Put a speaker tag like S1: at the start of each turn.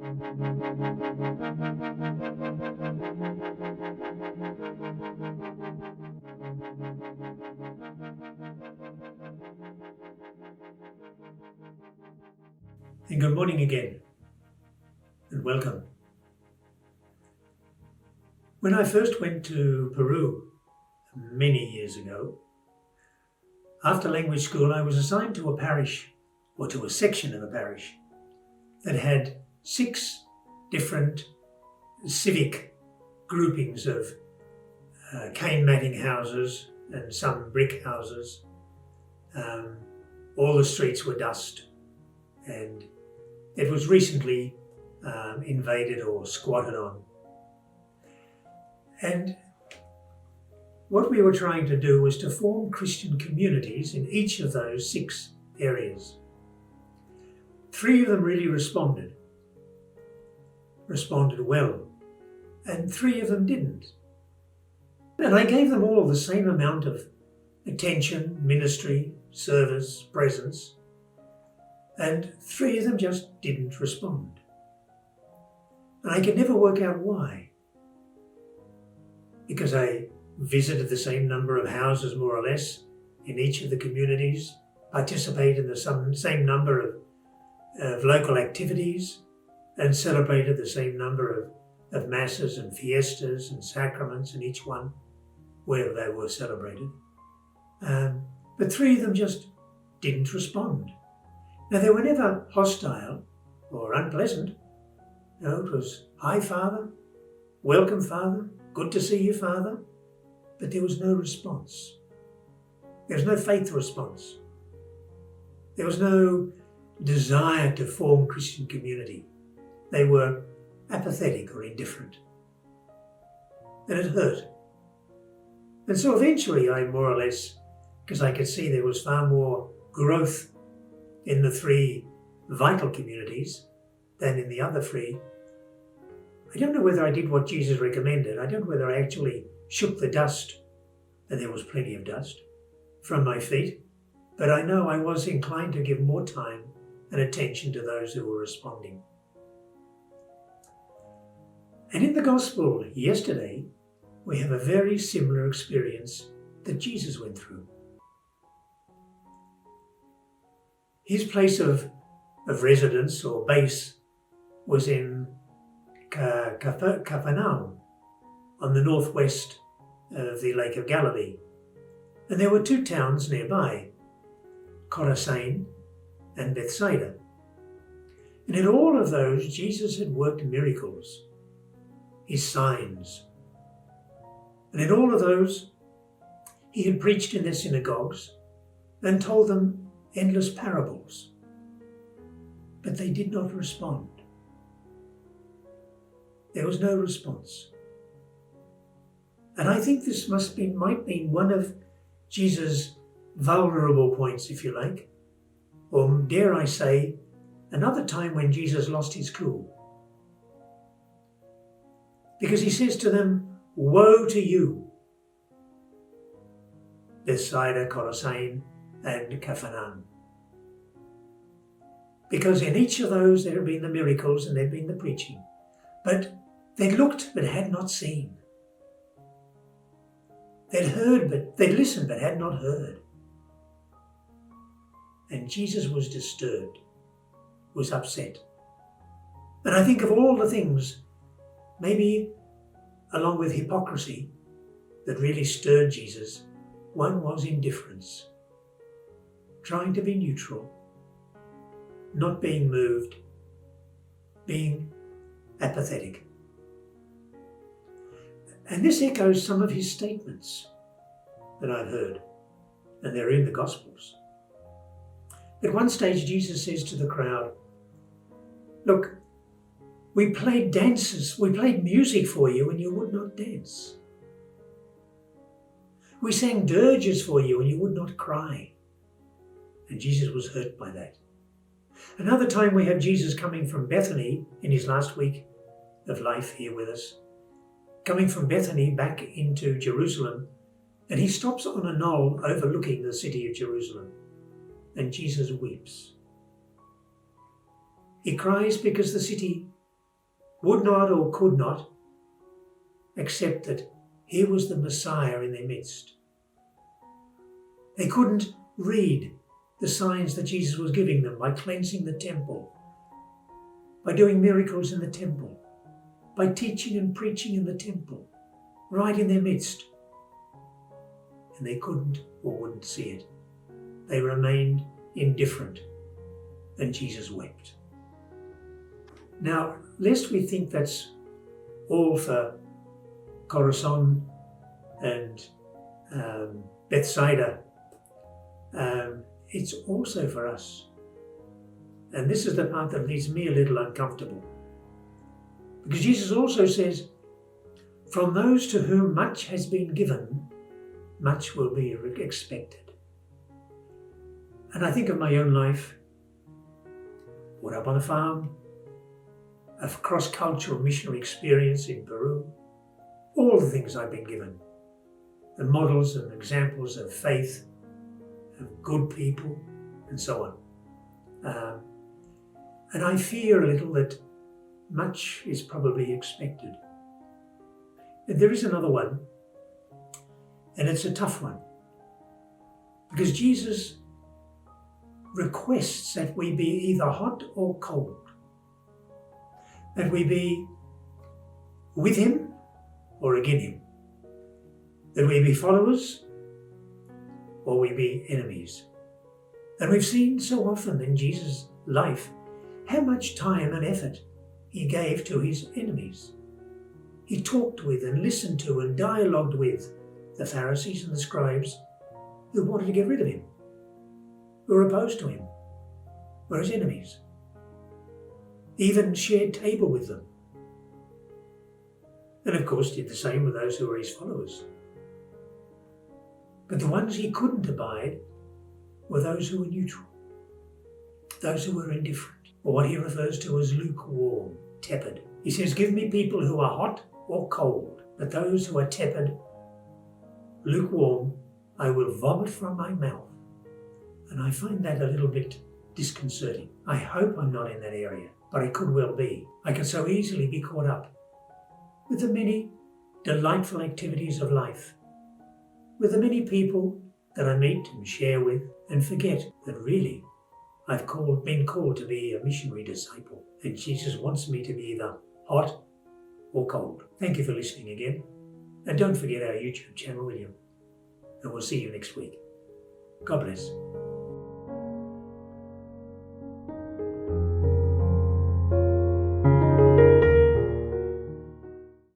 S1: And good morning again, and welcome. When I first went to Peru many years ago, after language school I was assigned to a parish, or to a section of a parish, that had 6 different civic groupings of cane matting houses and some brick houses. All the streets were dust, and it was recently invaded or squatted on. And what we were trying to do was to form Christian communities in each of those 6 areas. 3 of them really responded well, and 3 of them didn't. And I gave them all the same amount of attention, ministry, service, presence, and 3 of them just didn't respond. And I could never work out why. Because I visited the same number of houses, more or less, in each of the communities, participated in the same number of local activities, and celebrated the same number of masses and fiestas and sacraments in each one, where they were celebrated. But 3 of them just didn't respond. Now, they were never hostile or unpleasant. No, it was, "Hi, Father," "Welcome, Father," "Good to see you, Father." But there was no response. There was no faith response. There was no desire to form Christian community. They were apathetic or indifferent. And it hurt. And so eventually I more or less, because I could see there was far more growth in the 3 vital communities than in the other 3. I don't know whether I did what Jesus recommended. I don't know whether I actually shook the dust, and there was plenty of dust, from my feet, but I know I was inclined to give more time and attention to those who were responding. And in the Gospel yesterday, we have a very similar experience that Jesus went through. His place of residence or base was in Capernaum, on the northwest of the Lake of Galilee. And there were 2 towns nearby, Chorazin and Bethsaida. And in all of those, Jesus had worked miracles, his signs. And in all of those, he had preached in their synagogues and told them endless parables. But they did not respond. There was no response. And I think this might be one of Jesus' vulnerable points, if you like, or dare I say, another time when Jesus lost his cool. Because he says to them, "Woe to you, Bethsaida, Chorazin, and Capernaum." Because in each of those there had been the miracles and there had been the preaching. But they'd looked but had not seen. They'd heard, but they'd listened but had not heard. And Jesus was disturbed, was upset. And I think of all the things, maybe along with hypocrisy, that really stirred Jesus, one was indifference. Trying to be neutral, not being moved, being apathetic. And this echoes some of his statements that I've heard, and they're in the Gospels. At one stage, Jesus says to the crowd, "Look, we played music for you and you would not dance. We sang dirges for you and you would not cry." And Jesus was hurt by that. Another time we have Jesus coming from Bethany in his last week of life here with us, coming from Bethany back into Jerusalem, and he stops on a knoll overlooking the city of Jerusalem, and Jesus weeps. He cries because the city would not or could not accept that here was the Messiah in their midst. They couldn't read the signs that Jesus was giving them by cleansing the temple, by doing miracles in the temple, by teaching and preaching in the temple, right in their midst. And they couldn't or wouldn't see it. They remained indifferent, and Jesus wept. Now, lest we think that's all for Chorazin and Bethsaida, it's also for us. And this is the part that leaves me a little uncomfortable. Because Jesus also says, from those to whom much has been given, much will be expected. And I think of my own life, brought up on a farm, a cross-cultural missionary experience in Peru, all the things I've been given, the models and examples of faith, of good people, and so on. And I fear a little that much is probably expected. And there is another one, and it's a tough one, because Jesus requests that we be either hot or cold, that we be with him or against him, that we be followers or we be enemies. And we've seen so often in Jesus' life how much time and effort he gave to his enemies. He talked with and listened to and dialogued with the Pharisees and the scribes who wanted to get rid of him, who were opposed to him, were his enemies. He even shared table with them. And of course did the same with those who were his followers. But the ones he couldn't abide were those who were neutral, those who were indifferent, or what he refers to as lukewarm, tepid. He says, give me people who are hot or cold, but those who are tepid, lukewarm, I will vomit from my mouth. And I find that a little bit disconcerting. I hope I'm not in that area, but I could well be. I can so easily be caught up with the many delightful activities of life, with the many people that I meet and share with, and forget that really I've been called to be a missionary disciple, and Jesus wants me to be either hot or cold. Thank you for listening again, and don't forget our YouTube channel, will you? And we'll see you next week. God bless.